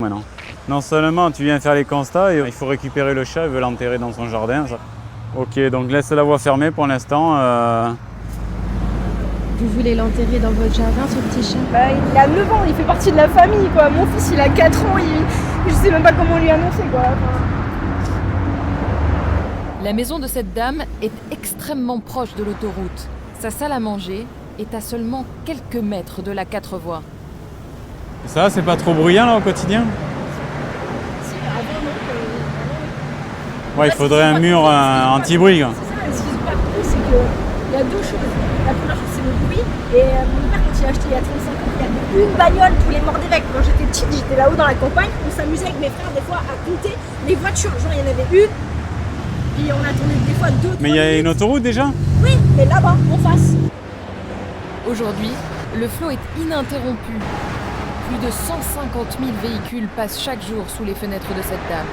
maintenant. Non seulement tu viens faire les constats et il faut récupérer le chat, il veut l'enterrer dans son jardin. Ça. Ok, donc laisse la voie fermée pour l'instant. Vous voulez l'enterrer dans votre jardin, ce petit chat? Il a 9 ans, il fait partie de la famille, quoi. Mon fils, il a 4 ans, je sais même pas comment lui annoncer, quoi. La maison de cette dame est extrêmement proche de l'autoroute. Sa salle à manger est à seulement quelques mètres de la 4 voies. Ça, c'est pas trop bruyant là au quotidien? Ouais, il faudrait un mur anti-bruit. C'est ça, ce qu'ils ont pas compris, c'est qu'il y a deux choses. La première chose, c'est le bruit. Et mon père, quand il a acheté il y a 35 ans, il y avait une bagnole tous les morts d'évêque. Quand j'étais petite, j'étais là-haut dans la campagne. On s'amusait avec mes frères des fois à compter les voitures. Genre, il y en avait une, puis on attendait des fois 2. Mais il y a une autoroute déjà? Oui, mais là-bas, en face. Aujourd'hui, le flot est ininterrompu. Plus de 150 000 véhicules passent chaque jour sous les fenêtres de cette dame.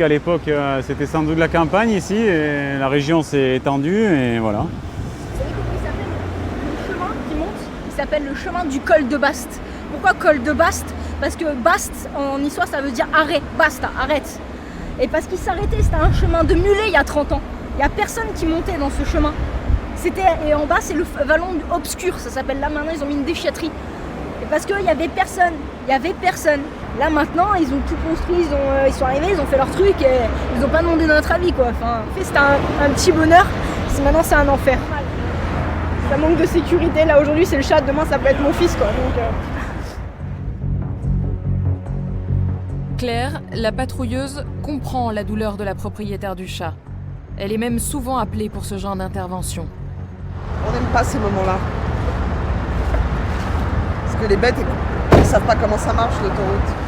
À l'époque, c'était sans doute la campagne ici, et la région s'est étendue, et voilà. Vous savez comment il s'appelle le chemin qui monte? Il s'appelle le chemin du col de Bast. Pourquoi col de Bast? Parce que Bast, en histoire, ça veut dire arrêt, basta, arrête. Et parce qu'il s'arrêtait, c'était un chemin de mulet il y a 30 ans. Il n'y a personne qui montait dans ce chemin. Et en bas, c'est le vallon obscur, ça s'appelle là maintenant, ils ont mis une déchetterie. Et parce qu'il y avait personne, Là maintenant, ils ont tout construit, ils sont arrivés, ils ont fait leur truc et ils n'ont pas demandé notre avis, quoi. Enfin, en fait, c'était un petit bonheur, maintenant c'est un enfer. Ça manque de sécurité, là aujourd'hui c'est le chat, demain ça peut être mon fils, quoi. Donc, Claire, la patrouilleuse, comprend la douleur de la propriétaire du chat. Elle est même souvent appelée pour ce genre d'intervention. On n'aime pas ces moments-là. Parce que les bêtes, ils ne savent pas comment ça marche l'autoroute.